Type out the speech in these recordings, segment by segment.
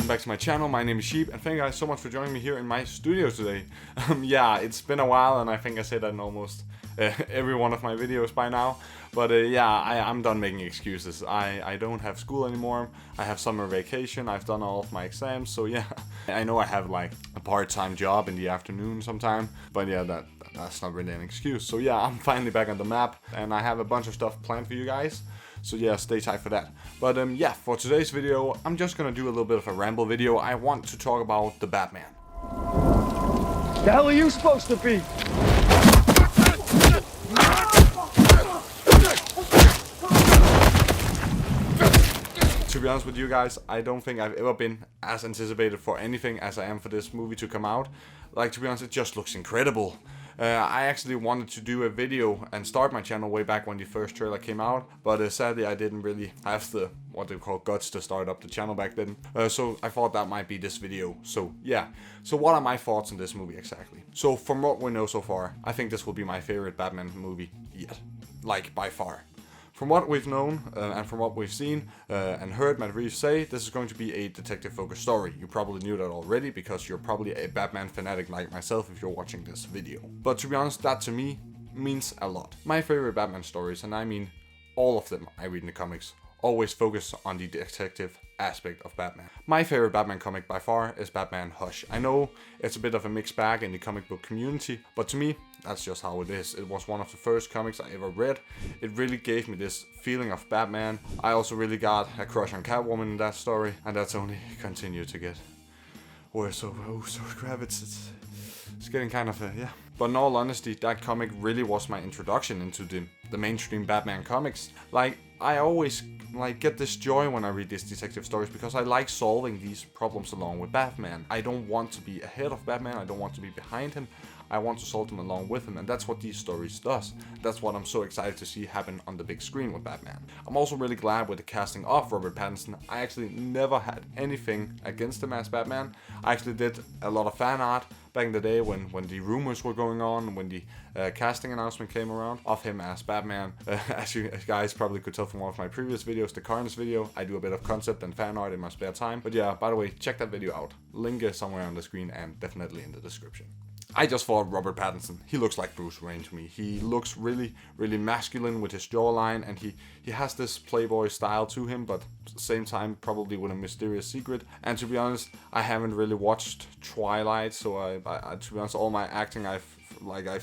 welcome back to my channel. My name is Sheep, and thank you guys so much for joining me here in my studio today. Yeah, it's been a while, and I think I said that in almost every one of my videos by now. But yeah, I'm done making excuses. I don't have school anymore. I have summer vacation. I've done all of my exams, so yeah. I know I have like a part-time job in the afternoon sometime, but yeah, that's not really an excuse. So yeah, I'm finally back on the map, and I have a bunch of stuff planned for you guys. So yeah, stay tight for that. But yeah, for today's video, I'm just gonna do a little bit of a ramble video. I want to talk about the Batman. The hell are you supposed to be? To be honest with you guys, I don't think I've ever been as anticipated for anything as I am for this movie to come out. Like, to be honest, it just looks incredible. I actually wanted to do a video and start my channel way back when the first trailer came out, but sadly I didn't really have the, what they call, guts to start up the channel back then. So I thought that might be this video. So yeah, so what are my thoughts on this movie exactly? So from what we know so far, I think this will be my favorite Batman movie yet. Like, by far. From what we've known and from what we've seen and heard Matt Reeves say, this is going to be a detective-focused story. You probably knew that already because you're probably a Batman fanatic like myself if you're watching this video. But to be honest, that to me means a lot. My favorite Batman stories, and I mean all of them I read in the comics, always focus on the detective aspect of Batman. My favorite Batman comic by far is Batman Hush. I know it's a bit of a mixed bag in the comic book community, but to me, that's just how it is. It was one of the first comics I ever read. It really gave me this feeling of Batman. I also really got a crush on Catwoman in that story, and that's only continued to get worse. So Kravitz, it's getting kind of yeah. But in all honesty, that comic really was my introduction into the mainstream Batman comics. Like, I always get this joy when I read these detective stories because I like solving these problems along with Batman. I don't want to be ahead of Batman, I don't want to be behind him. I want to solve them along with him, and that's what these stories does. That's what I'm so excited to see happen on the big screen with Batman. I'm also really glad with the casting of Robert Pattinson. I actually never had anything against him as Batman. I actually did a lot of fan art back in the day when the rumors were going on, when the casting announcement came around of him as Batman. As you guys probably could tell from one of my previous videos, the Carnage video, I do a bit of concept and fan art in my spare time. But yeah, by the way, check that video out. Link is somewhere on the screen and definitely in the description. I just thought Robert Pattinson, he looks like Bruce Wayne to me. He looks really, really masculine with his jawline, and he has this playboy style to him, but at the same time probably with a mysterious secret. And to be honest, I haven't really watched Twilight, so I to be honest, all my acting I've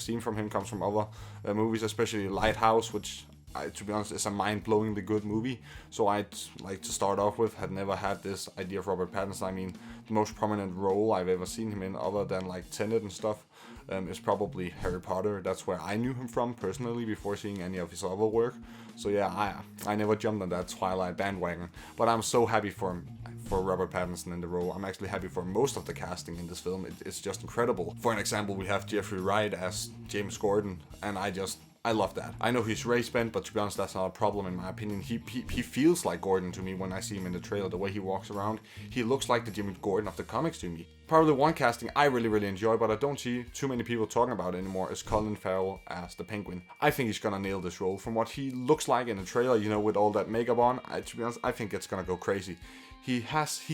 seen from him comes from other movies, especially Lighthouse, which to be honest, it's a mind-blowingly good movie. So I'd like to start off with, had never had this idea of Robert Pattinson. I mean, the most prominent role I've ever seen him in, other than like Tenet and stuff, is probably Harry Potter. That's where I knew him from personally before seeing any of his other work. So yeah, I never jumped on that Twilight bandwagon. But I'm so happy for Robert Pattinson in the role. I'm actually happy for most of the casting in this film. It's just incredible. For an example, we have Jeffrey Wright as James Gordon, and I love that. I know he's race bent, but to be honest, that's not a problem in my opinion. He feels like Gordon to me when I see him in the trailer. The way he walks around, he looks like the Jimmy Gordon of the comics to me. Probably one casting I really enjoy, but I don't see too many people talking about it anymore, is Colin Farrell as the Penguin. I think he's gonna nail this role. From what he looks like in the trailer, you know, with all that makeup on, to be honest, I think it's gonna go crazy. He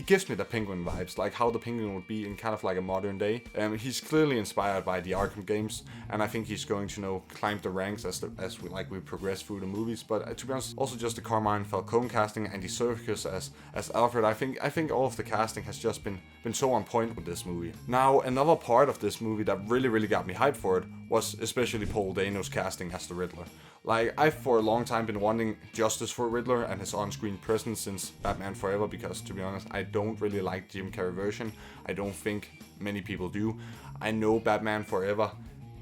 gives me the Penguin vibes, like how the Penguin would be in kind of like a modern day. He's clearly inspired by the Arkham games, and I think he's going to, you know, climb the ranks as we progress through the movies. But to be honest, also just the Carmine Falcone casting, Andy Serkis as Alfred. I think all of the casting has just been so on point with this movie. Now, another part of this movie that really got me hyped for it was especially Paul Dano's casting as the Riddler. Like, I've for a long time been wanting justice for Riddler and his on-screen presence since Batman Forever, because to be honest, I don't really like the Jim Carrey version. I don't think many people do. I know Batman Forever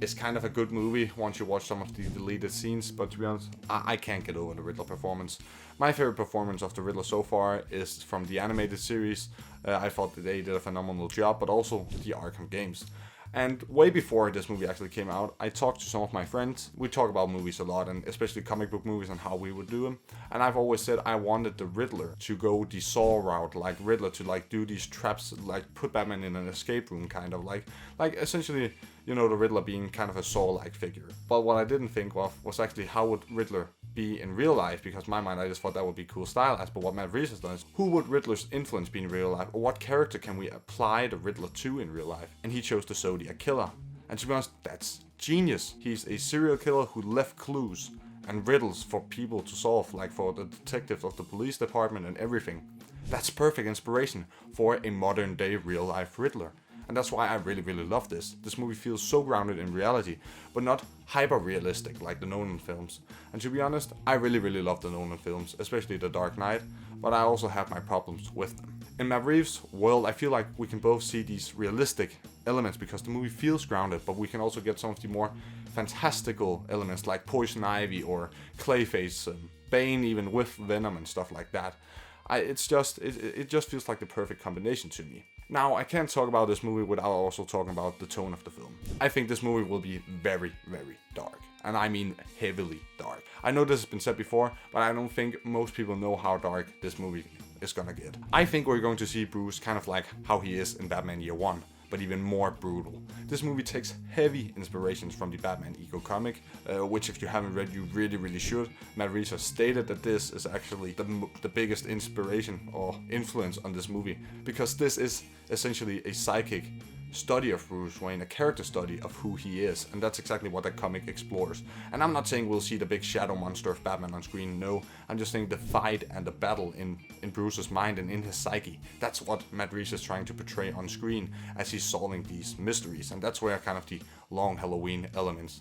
is kind of a good movie once you watch some of the deleted scenes, but to be honest, I can't get over the Riddler performance. My favorite performance of the Riddler so far is from the animated series. I thought that they did a phenomenal job, but also the Arkham games. And way before this movie actually came out, I talked to some of my friends. We talk about movies a lot, and especially comic book movies and how we would do them. And I've always said I wanted the Riddler to go the Saw route, like Riddler to like do these traps, like put Batman in an escape room, kind of like essentially, you know, the Riddler being kind of a Saw-like figure. But what I didn't think of was actually how would Riddler be in real life, because in my mind I just thought that would be cool style as, but what Matt Reeves has done is, who would Riddler's influence be in real life, or what character can we apply the Riddler to in real life? And he chose the Zodiac Killer. And to be honest, that's genius. He's a serial killer who left clues and riddles for people to solve, like for the detectives of the police department and everything. That's perfect inspiration for a modern day real life Riddler. And that's why I really, really love this. This movie feels so grounded in reality, but not hyper realistic like the Nolan films. And to be honest, I really, really love the Nolan films, especially The Dark Knight, but I also have my problems with them. In Matt Reeves' world, I feel like we can both see these realistic elements because the movie feels grounded, but we can also get some of the more fantastical elements like Poison Ivy or Clayface, Bane even with Venom and stuff like that. It just feels like the perfect combination to me. Now, I can't talk about this movie without also talking about the tone of the film. I think this movie will be very, very dark. And I mean heavily dark. I know this has been said before, but I don't think most people know how dark this movie is gonna get. I think we're going to see Bruce kind of like how he is in Batman Year One, but even more brutal. This movie takes heavy inspirations from the Batman Ego comic, which if you haven't read, you really, really should. Matt Reeves has stated that this is actually the biggest inspiration or influence on this movie, because this is essentially a psychic study of Bruce Wayne, a character study of who he is, and that's exactly what that comic explores. And I'm not saying we'll see the big shadow monster of Batman on screen, no, I'm just saying the fight and the battle in Bruce's mind and in his psyche. That's what Matt Reeves is trying to portray on screen as he's solving these mysteries, and that's where kind of the long Halloween elements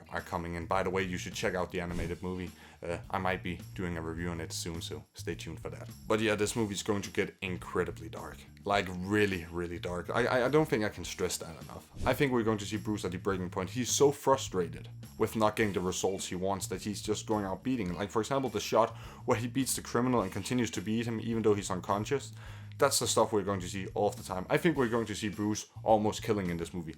are coming in. By the way, you should check out the animated movie. I might be doing a review on it soon, so stay tuned for that. But yeah, this movie is going to get incredibly dark. Like really, really dark. I don't think I can stress that enough. I think we're going to see Bruce at the breaking point. He's so frustrated with not getting the results he wants that he's just going out beating. Like for example, the shot where he beats the criminal and continues to beat him even though he's unconscious. That's the stuff we're going to see all the time. I think we're going to see Bruce almost killing in this movie.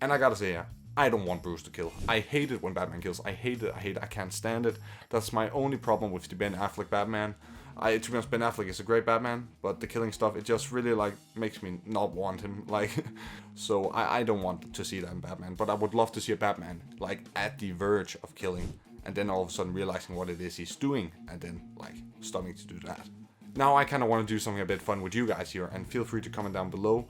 And I gotta say, yeah, I don't want Bruce to kill. I hate it when Batman kills. I hate it. I can't stand it. That's my only problem with the Ben Affleck Batman. To be honest, Ben Affleck is a great Batman, but the killing stuff, it just really like makes me not want him. Like, so I don't want to see that in Batman. But I would love to see a Batman like at the verge of killing, and then all of a sudden realizing what it is he's doing, and then like stopping to do that. Now I kind of want to do something a bit fun with you guys here, and feel free to comment down below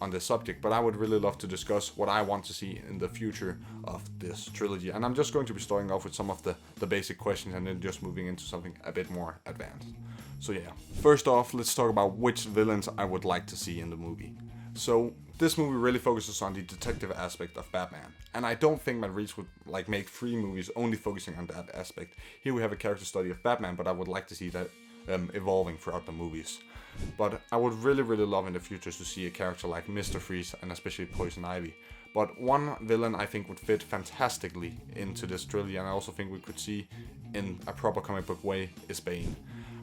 on this subject, but I would really love to discuss what I want to see in the future of this trilogy. And I'm just going to be starting off with some of the basic questions and then just moving into something a bit more advanced. So yeah, first off, let's talk about which villains I would like to see in the movie. So this movie really focuses on the detective aspect of Batman, and I don't think Matt Reeves would like make 3 movies only focusing on that aspect. Here we have a character study of Batman, but I would like to see that evolving throughout the movies. But I would really, really love in the future to see a character like Mr. Freeze and especially Poison Ivy. But one villain I think would fit fantastically into this trilogy, and I also think we could see in a proper comic book way, is Bane.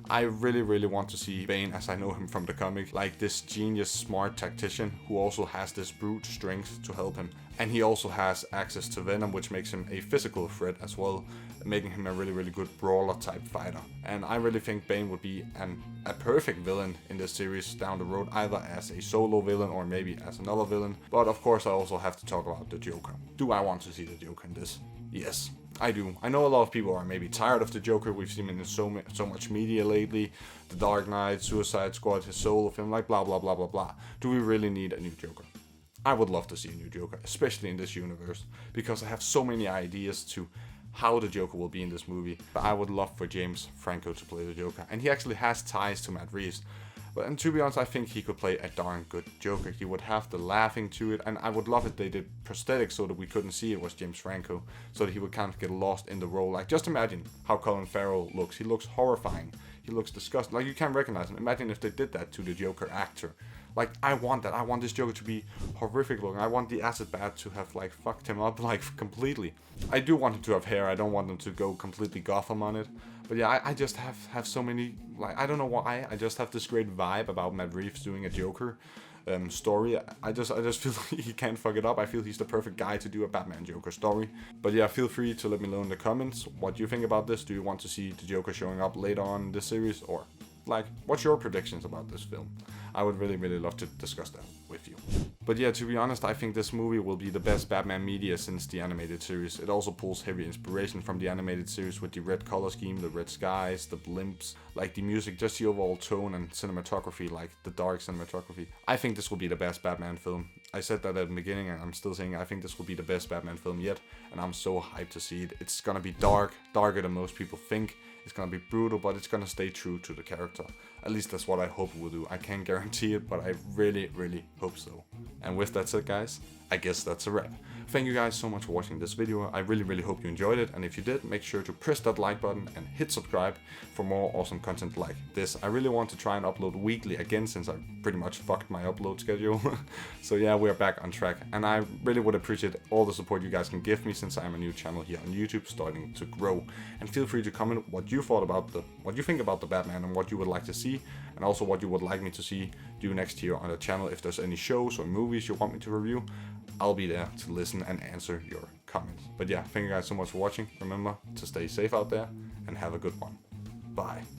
I really, really want to see Bane, as I know him from the comic, like this genius, smart tactician who also has this brute strength to help him. And he also has access to Venom, which makes him a physical threat as well, making him a really, really good brawler type fighter. And I really think Bane would be a perfect villain in this series down the road, either as a solo villain or maybe as another villain. But of course I also have to talk about the Joker. Do I want to see the Joker in this? Yes, I do. I know a lot of people are maybe tired of the Joker. We've seen him in so much media lately. The Dark Knight, Suicide Squad, his solo film, like blah blah blah blah blah. Do we really need a new Joker? I would love to see a new Joker, especially in this universe, because I have so many ideas to how the Joker will be in this movie. But I would love for James Franco to play the Joker, and he actually has ties to Matt Reeves. And to be honest, I think he could play a darn good Joker. He would have the laughing to it, and I would love if they did prosthetics so that we couldn't see it was James Franco, so that he would kind of get lost in the role. Like, just imagine how Colin Farrell looks. He looks horrifying. He looks disgusting. Like, you can't recognize him. Imagine if they did that to the Joker actor. Like, I want that. I want this Joker to be horrific looking. I want the acid bat to have, like, fucked him up, like, completely. I do want him to have hair. I don't want him to go completely Gotham on it. But yeah, I just have so many, like, I don't know why. I just have this great vibe about Matt Reeves doing a Joker story. I just feel like he can't fuck it up. I feel he's the perfect guy to do a Batman Joker story. But yeah, feel free to let me know in the comments what you think about this. Do you want to see the Joker showing up later on in this series, or like, what's your predictions about this film? I would really, really love to discuss that with you. But yeah, to be honest, I think this movie will be the best Batman media since the animated series. It also pulls heavy inspiration from the animated series with the red color scheme, the red skies, the blimps, like the music, just the overall tone and cinematography, like the dark cinematography. I think this will be the best Batman film. I said that at the beginning and I'm still saying I think this will be the best Batman film yet, and I'm so hyped to see it. It's gonna be dark, darker than most people think. It's gonna be brutal, but it's gonna stay true to the character. At least that's what I hope it will do. I can't guarantee it, but I really, really hope so. And with that said, guys, I guess that's a wrap. Thank you guys so much for watching this video. I really, really hope you enjoyed it. And if you did, make sure to press that like button and hit subscribe for more awesome content like this. I really want to try and upload weekly again, since I pretty much fucked my upload schedule. So yeah, we're back on track. And I really would appreciate all the support you guys can give me, since I am a new channel here on YouTube starting to grow. And feel free to comment what you thought about what you think about the Batman and what you would like to see, and also what you would like me to see do next year on the channel. If there's any shows or movies you want me to review, I'll be there to listen and answer your comments. But yeah, thank you guys so much for watching. Remember to stay safe out there and have a good one. Bye.